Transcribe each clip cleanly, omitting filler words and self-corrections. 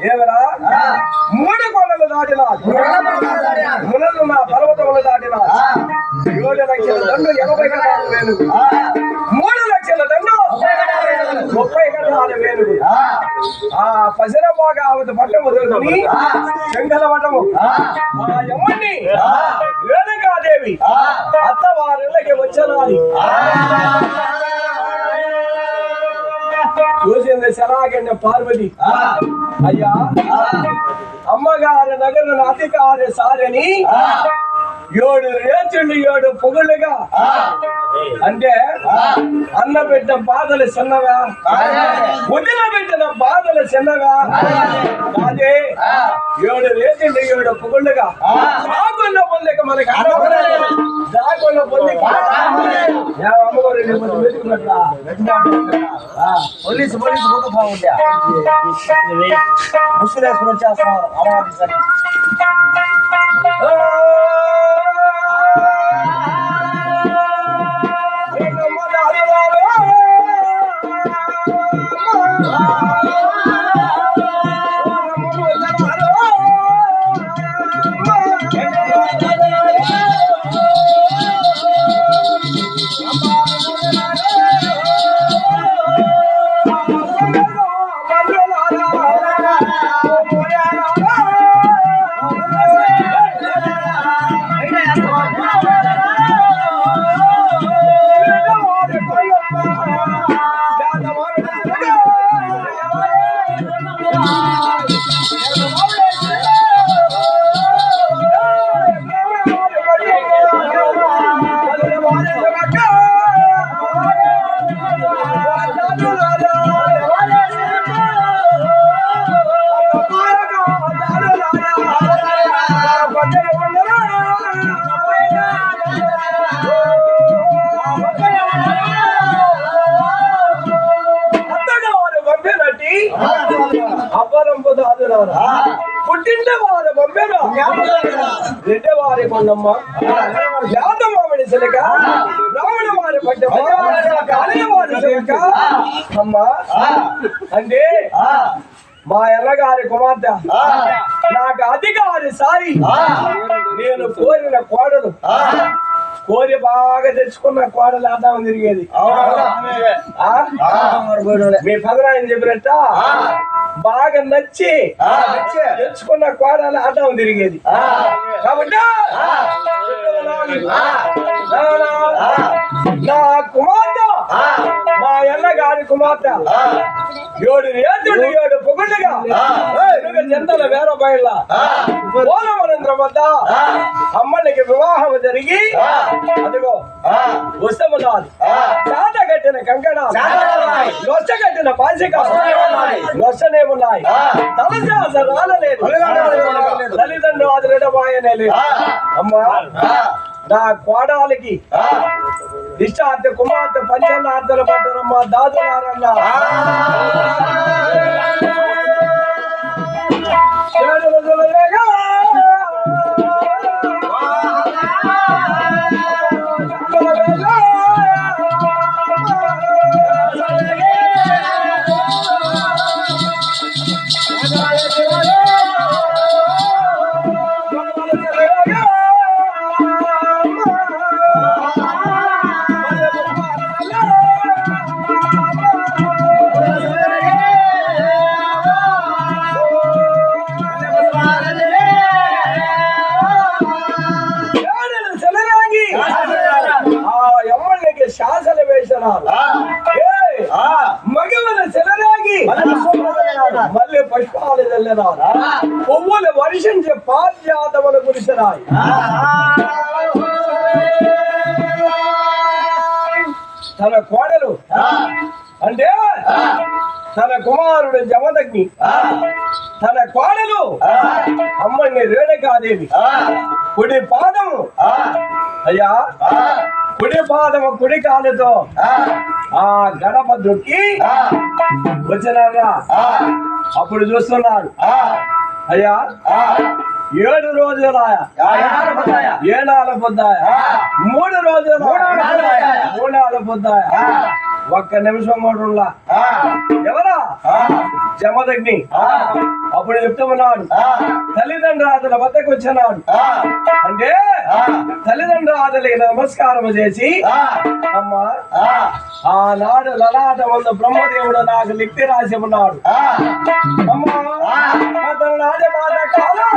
ఏమరా మూడు కొండలు దాటినా మునలు నా పర్వతములు దాటినా 7 లక్షల దండు 80 గడాలు వేలుగు 3 లక్షల దండు 30 గడాలు వేలుగు ఆ పసిరమ్మగా అవత పట్టం వదులుకొని శంకల మఠము ఆ యమ్మని రేణుకాదేవి అత్తవారిళ్ళకి వచ్చనాది చూసింది శరాగండ పార్వతి అయ్యా అమ్మగారి నగరును అధికారి సారని 7 రేచుండి 7 పొగుళ్ళుగా అంటే అన్న పెట్టిన బాధలు చిన్నవా వదిన పెట్టిన బాధలు చిన్నవా అదే 7 రేచుండి 7 పొగుళ్ళుగా దాగున్న పొందిక మనకి దాగున్న పొందిక అమ్మగారు పోలీసు పోలీసు బాగుండే ముసులేసుకుని వచ్చేస్తున్నారు అమ్మవారి పుట్టింటే వారు పంపారు రెండే వారి కొండమ్మ యాదమామని శిలక రాముల వారి పడ్డ అమ్మ అంటే మా ఎర్రగారి కుమార్తె నాకు అధికారి సారి నేను కోరిన కోడలు కోరి బాగా తెచ్చుకున్న కోడలు ఆదామని తిరిగేది మీ పదనాయన చెప్పినట్ట బాగా నచ్చి తెచ్చుకున్న కోడలు ఆదామని తిరిగేది కాబట్టి నా కుమార్తె మా ఎల్లగారి కుమార్తె 7 రేతుడు 7 పొగుళ్ళుగా జంతల వేర బయళ్ళ పోలవరంధ్రం వద్ద అమ్మనికి వివాహం జరిగి అదిగో వస్తమున్నాది చేత కట్టిన కంకణ నొచ్చ కట్టిన పాసిక నొచ్చనే ఉన్నాయి తలశాస రాలలేదు తల్లిదండ్రులు ఆదరడమాయనే లేదు అమ్మా నా కోడాలకి నిశ్చార్థ కుమార్తె పంచనార్థుల పడ్డరమ్మ దాదులారన్న శాసన వేషనాలు మగవన చెలరాగి మళ్ళీ పుష్పాలు చల్లనారు పువ్వులు వర్షించే పాశ్చాతముల కురిసరాయి తన కోడలు అంటే తన కుమారుడు జమదగ్ని తన కోడలు అమ్మని రేణుకాదేవి కుడి పాదము అయ్యా కుడి పాదము కుడి కాలుతో ఆ గడప దొక్కి వచ్చినారా అప్పుడు చూస్తున్నారు అయ్యా 7 రోజుల ఏనాల పొద్దాయ 3 రోజుల మూడాల పొద్దాయ ఒక్క నిమిషం కూడా ఎవరా జమదగ్ని అప్పుడు చెప్తున్నాడు తల్లిదండ్రుల వద్దకు వచ్చినాడు అంటే తల్లిదండ్రులకి నమస్కారం చేసి అమ్మా ఆనాడు లలాట వంద బ్రహ్మదేవుడు నాకు లిక్తి రాసి ఉన్నాడు అమ్మా నాటి మాట కాలం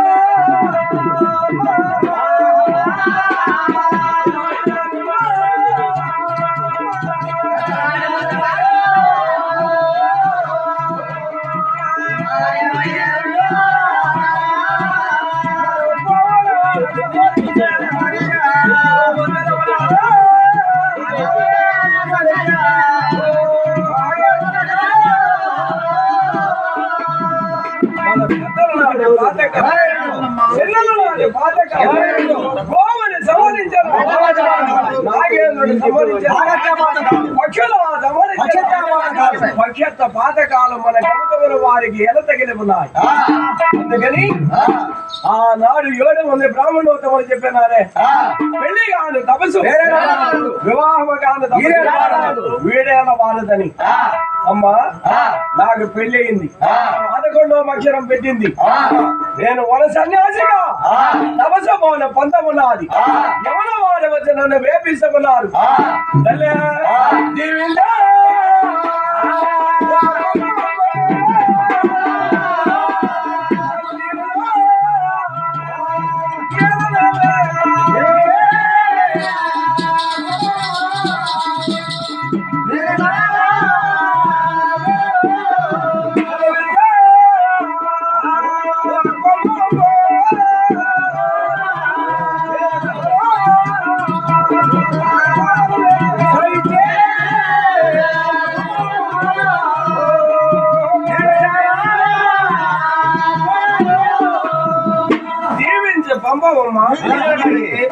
పక్షత్వ పాతకాలం మన గౌతముల వారికి ఎలా తగిలిపున్నాయి అందుకని ఆనాడు 7 మంది బ్రాహ్మణోత్తములు చెప్పినారే పెళ్లి కాదు తపస్సు వివాహం కాదు వీడేల వారదని అమ్మా నాకు పెళ్లి అయింది 11వ అక్షరం పెట్టింది నేను వన సన్యాసిగా తపస్సు భవన పొందమున్నది ఎవరో వారి వచ్చి నన్ను వేపిస్తున్నారు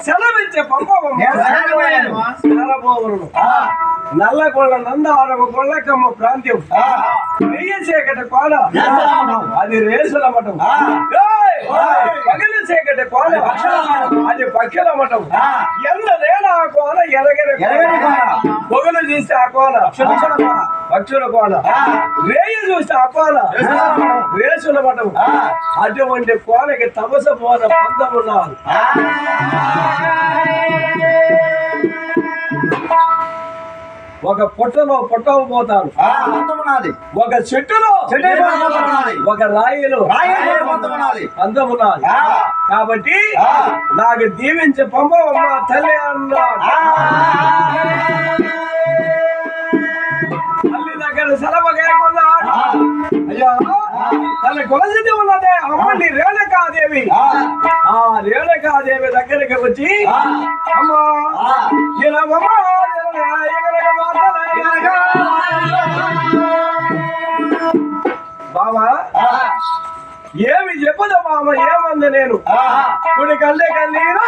సెలవిచ్చే నల్లగొండ నందారవ గొల్లకమ్మ ప్రాంత్యం చీకటి కోన అది రేసుల మఠం పగలు చీకటి కోన అది పక్షుల మఠం ఎన్న నేల ఆ కోన ఎరగని పొగలు చూస్తే ఆ కోన పక్షుల కోన రేయి చూస్తే ఆ కోన రేసుల మఠం అటువంటి కోనకి తపస పోన పొందమున్నారు ఒక పుట్టలో పుట్టకపోతాను ఒక చెట్టులో ఒక రాయిలో అందమున్నది కాబట్టి నాకు దీవించే పంపమ్మ తల్లి అన్నాడు తల్లి దగ్గర సెలవు కేకున్నాడు అయ్యా తన కొలసిది ఉన్నదే అమ్మని రేణుకాదేవి ఆ రేణుకాదేవి దగ్గరికి వచ్చి అమ్మా బామా ఏమి చెప్పదు బామ ఏమంది నేను కుడి కళ్ళే కన్నీరా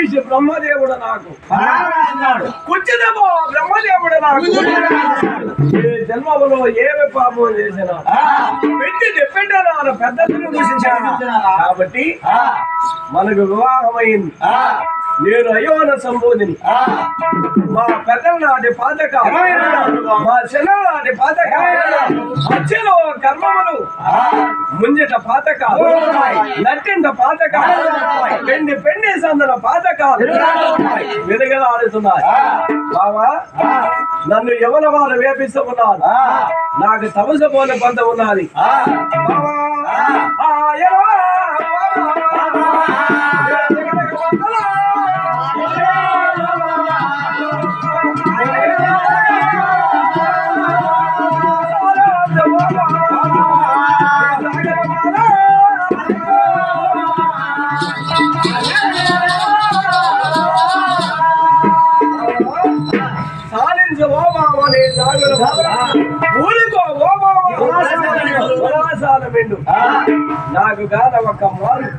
మహర్షి బ్రహ్మదేవుడు నాకు కూర్చునేమో బ్రహ్మదేవుడు నాకు ఏ జన్మలో ఏమి పాపం చేసినా పెట్టిన పెద్దలు దూషించాను కాబట్టి మనకు వివాహమైంది. నేను అయోన సంబోధిని మా పెద్దల నాటి పాతకాలు మా చిన్నల నాటి పాతకాలు అచ్చలో కర్మములు ముంజట పాతకాలు నట్టింట పాతకాలు పెండి సందన పాతకాలు వెలుగలాడుతున్నాయి. బావా నన్ను యవన వారు వేపిస్తున్నాను. నాకు తమసపోని పంత ఉన్నది. నాకు గాన ఒక మారు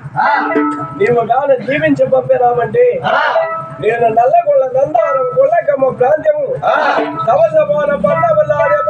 నీవు గాన జీవించి పంపినామంటే నేను నల్లగొళ్ళ నందారం గొల్లకమ్మ ప్రాంతము తమసమాన పండవలాడే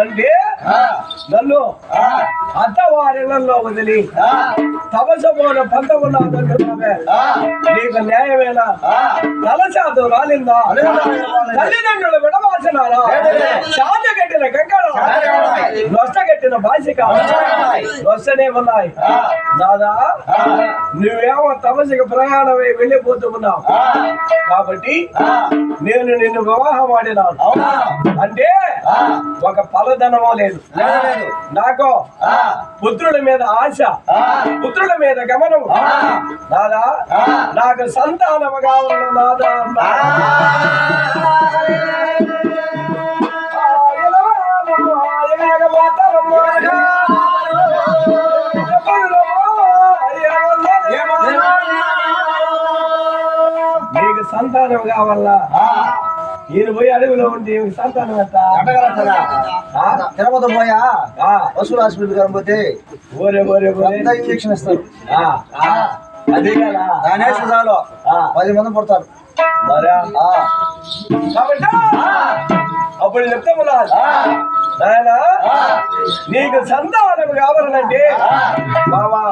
అంటే నన్ను అత్తవారిలో వదిలి తమసపోన పంతమున్నాదంటున్నావే నీకు న్యాయమేనా? తలశాదు రాలిందా? తల్లిదండ్రులు విడవాసినారా? శాత కట్టిన కంకణ నొష్ట కట్టిన బాసిక నొష్టనే ఉన్నాయి. దాదా నువ్వేమో తమసికి ప్రయాణమై వెళ్ళిపోతున్నావు కాబట్టి నేను నిన్ను వివాహం ఆడినాను. అంటే ఒక ఫలధనమో లేదు నాకు. పుత్రుల మీద ఆశ, పుత్రుల మీద గమనము. దాదా నాకు సంతానము కావాలి నాదా. నీకు సంతానం కావాలా? ఈయన పోయి అడవిలో ఉండి సంతానం తిరుపతి పోయా వసూలు హాస్పిటల్ గారు పోతే ఇంజక్షన్ ఇస్తారు. అదే కదా దాని చాలు 10 మంది పుడతారు. కాబట్టి అప్పుడు చెప్తాము నాయన నీకు సంతానం కావాలంటే బాబా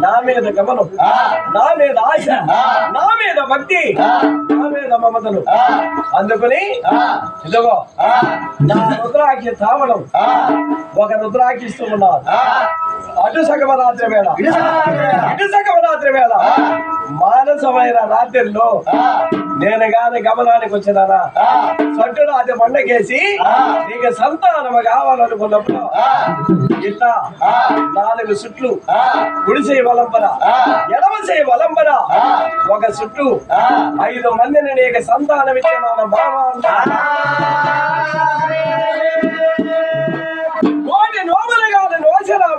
నా మీద గమనం, నా మీద ఆశ, నా మీద భక్తి, నా మీద మమతలు. అందుకని ఇదిగో నా రుద్రాక్షి తావడం ఒక రుద్రాక్షి ఇస్తూ ఉన్నారు. అటు సగమరాత్రి వేళ, ఇటు సగమరాత్రి వేళ మానసమైన రాత్రిలో నేను గాని గమనానికి వచ్చినానా సట్టు రాత్రి మండకేసి నీకు సంతానం కావాలనుకున్నప్పుడు ఇట్లా 4 సుట్లు కుడిసే వలంబర ఎడమసే వలంబర ఒక సుట్టు 5 మందిని నీకు సంతానం ఇచ్చిన బాబా.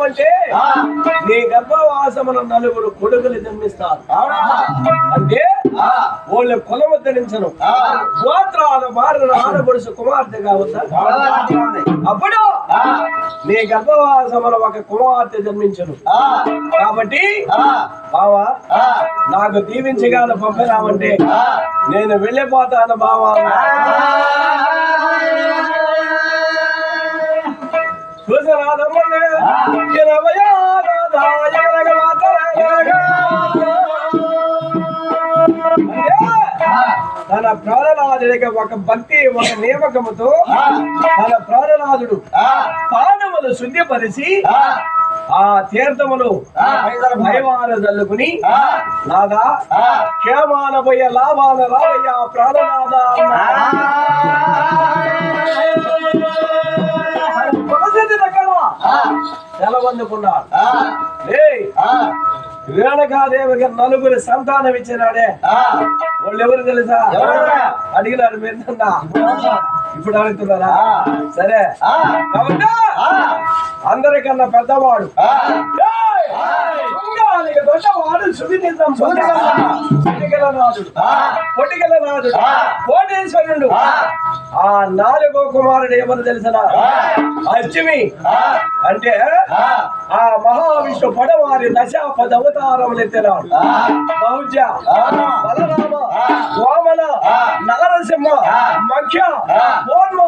అంటే నీ గర్భవాసమున 4 కొడుకులు జన్మిస్తారు. అంటే వాళ్ళు కులముద్ధరించను గోత్రాల మారిన ఆడపడుచు కుమార్తెగా అవుతారు. అప్పుడు నీ గర్భవాసమున ఒక కుమార్తె జన్మించను. కాబట్టి బావా నాకు దీవించగానే పంపినామంటే నేను వెళ్ళిపోతాను బావా. చూసరాదమ్మనే తన ప్రాణనాథుడికి ఒక భక్తి ఒక నియమకముతో తన ప్రాణనాథుడు పాదములు శుద్ధిపరిచి ఆ తీర్థములు భయవాన చల్లుకుని నాదా క్షేమాన పోయే లాభాల రావయ్య ప్రాణనాథ నిలబందుకున్నాడు. రేణుకాదేవికి నలుగురు సంతానం ఇచ్చినాడే. వాళ్ళు ఎవరు తెలుసా? అడిగినారు మీరు ఇప్పుడు అడుగుతున్నారా? సరే కాబట్టి అందరికన్నా పెద్దవాడు దొడ్డవాడు సువిదితం పొటిగలనాథుడు కోటేశ్వరుడు. ఆ నాలుగో కుమారుడు ఎవరు తెలిసిన? అశ్విని. అంటే ఆ మహావిష్ణు పడవారి దశాపద అవతారములు ఎత్తినాడు. బహుజ, బలరామ, వామన, నారసింహ, మఖ్య, పూర్వ,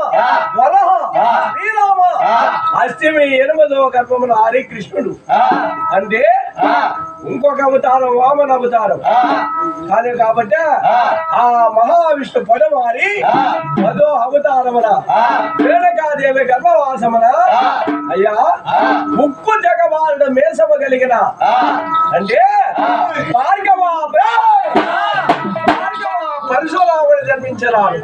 వరహ, శ్రీరామ. అశ్విని 8వ గర్భమున హరికృష్ణుడు. అంటే ఇంకొక అవతారం వామన అవతారం కాదు. కాబట్టి ఆ మహావిష్ణు పడవారి 10వ అవతారమున రేణుకాదేవి గర్భవాసమున అయ్యా ముక్కు జగవారుడు మేసమ కలిగిన అంటే భార్గవ పరశురాముడు జన్మించినాడు.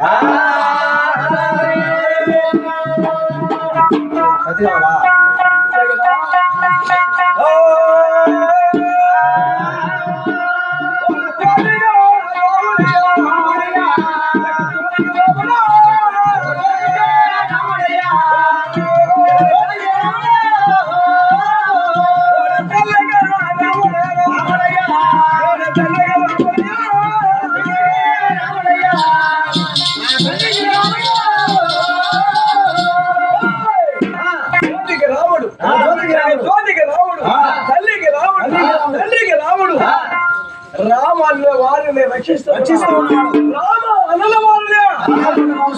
రామాన్ని వారిని రక్షిస్తూ ఉన్నాడు. రామ అనల వారిని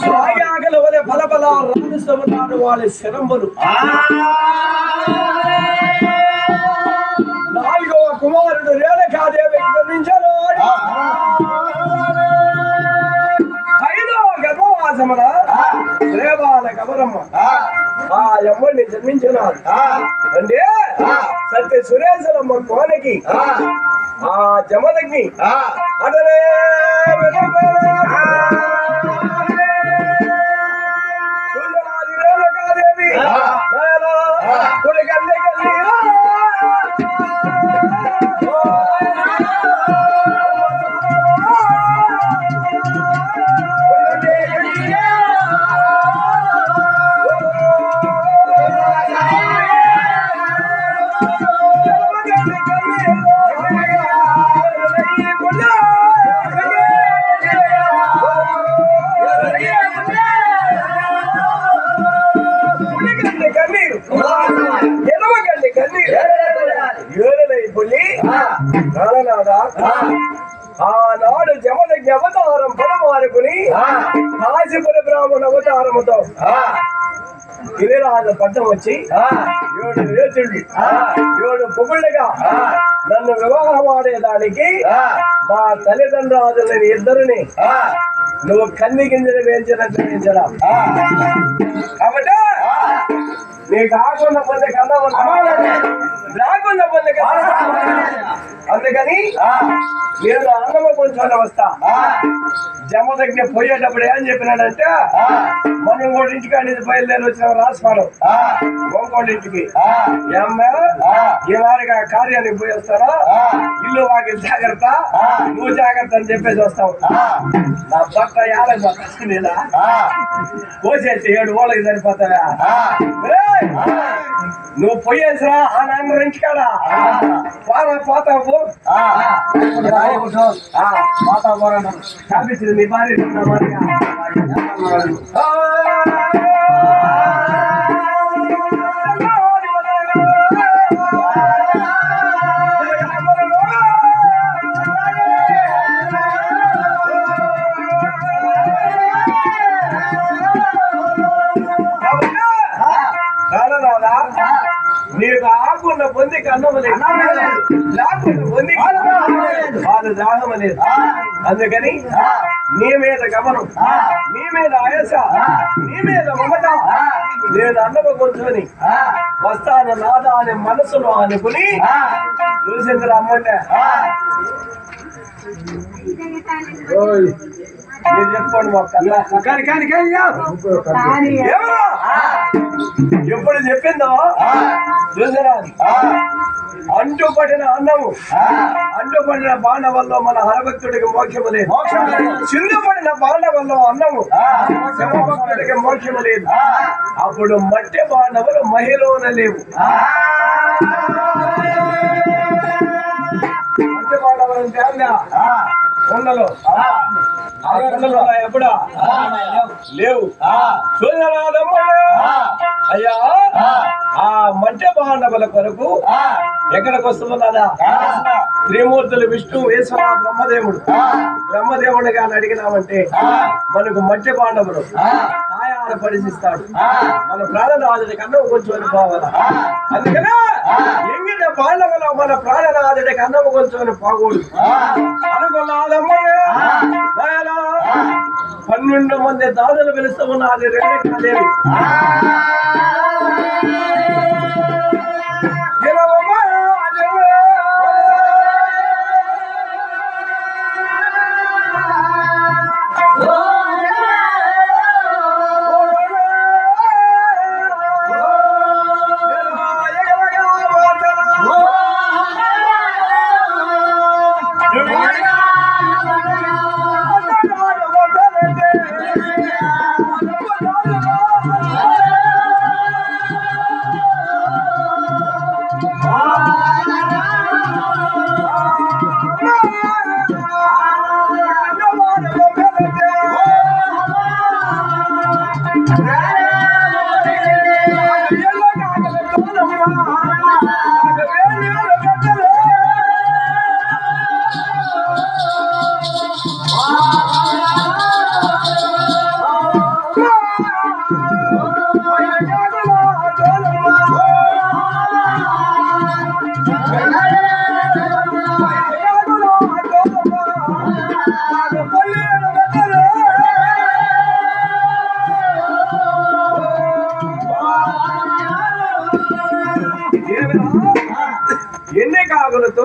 సాయాగల వలె బలబల రాణిస్తూ ఉన్నాడు వాళ్ళ శరంబులు. 4వ కుమారుడు రేణుకాదేవికి జన్మించాడు. 5వ గర్భవాసమున రేవాల గమరమ్మ ఆ యమ్మని జన్మించినాడు. అంటే సత్య సురేశ్వరమ్మ కోనకి ఆ జమదగ్ని అటనే రేణుకాదేవి కొడుకల్లి ఆనాడు జమదగ్ని అవతారం పడమారుకుని కాశీపుర బ్రాహ్మణ అవతారముతో గిరిరాజు పట్టం వచ్చి 7 రేతుళ్ళు 7 పొగుళ్ళగా నన్ను వివాహం ఆడేదానికి మా తల్లిదండ్రులని ఇద్దరిని నువ్వు కన్ని గింజలు వేయించినట్టు వేయించరా. కాబట్టి నీకు ఆకుండా పొందే కన్నా రాకుండా పొందే కన్నా. అందుకని నేను అన్నమ్మ కొంచెం వస్తా. జమదగ్ని పోయేటప్పుడు ఏం చెప్పినాడంటే మనం కూడా ఇంటికాడి బయలుదేరి వచ్చిన రాసిపాడు ఇంకోళ్ళింటికి ఈ వారిగా కార్యానికి పోయేస్తారా ఇల్లు వాకి జాగ్రత్త నువ్వు జాగ్రత్త అని చెప్పేసి వస్తావు. నా భర్త యాభై లేదా కోసేసి 7 ఓళ్ళకి సరిపోతావా? నువ్వు పోయేసిరా ఆ నాన్న ఇంటికాడా పోతావు కాపించింది నీ భార్య నీకు ఆకున్న పొందికి అన్నం లేదు, లేకున్న పొందికి వాళ్ళు దాహం లేదు. అందుకని నీ మీద గమనం, నీ మీద ఆయాస, నీ మీద మమత. నేను అన్నమ కూర్చొని వస్తాను నాదా అనే మనసులో అనుకుని చూసింది రమ్మంటే మీరు చెప్పుకోండి మా ఎవరా ఎప్పుడు చెప్పిందో చూసారా? అంటుపడిన అన్నము, అంటుపడిన బాండవల్లో మన హరభక్తుడికి మోక్షము లేదు. చిందుపడిన బాండవల్లో అన్నము శివభక్తుడికి మోక్షము లేదు. అప్పుడు మట్టి బాండవులు మహిళన లేవు. మట్టి బాండవులు అంటే కొండలో ఎప్పుడా లేవు. అయ్యా ఆ మధ్య బాండవుల కొరకు ఎక్కడికి వస్తున్నదా? త్రిమూర్తులు విష్ణు ఈశ్వర బ్రహ్మదేవుడు. బ్రహ్మదేవుడిని కానీ అడిగినామంటే మనకు మధ్య బాండవులు తాయారు పరిశిస్తాడు. మన ప్రాణనాథుడి కన్నా కొంచెం పోవాలా. అందుకనే ఎంగిట బాండవులు మన ప్రాణనాథుడి కన్నా కొంచెం పోకూడదు అనుకున్నాదమ్మా. 12 మంది దాదులు పిలుస్తూ ఉన్నది రేణుకాదేవి. ఎన్ని కాకులతో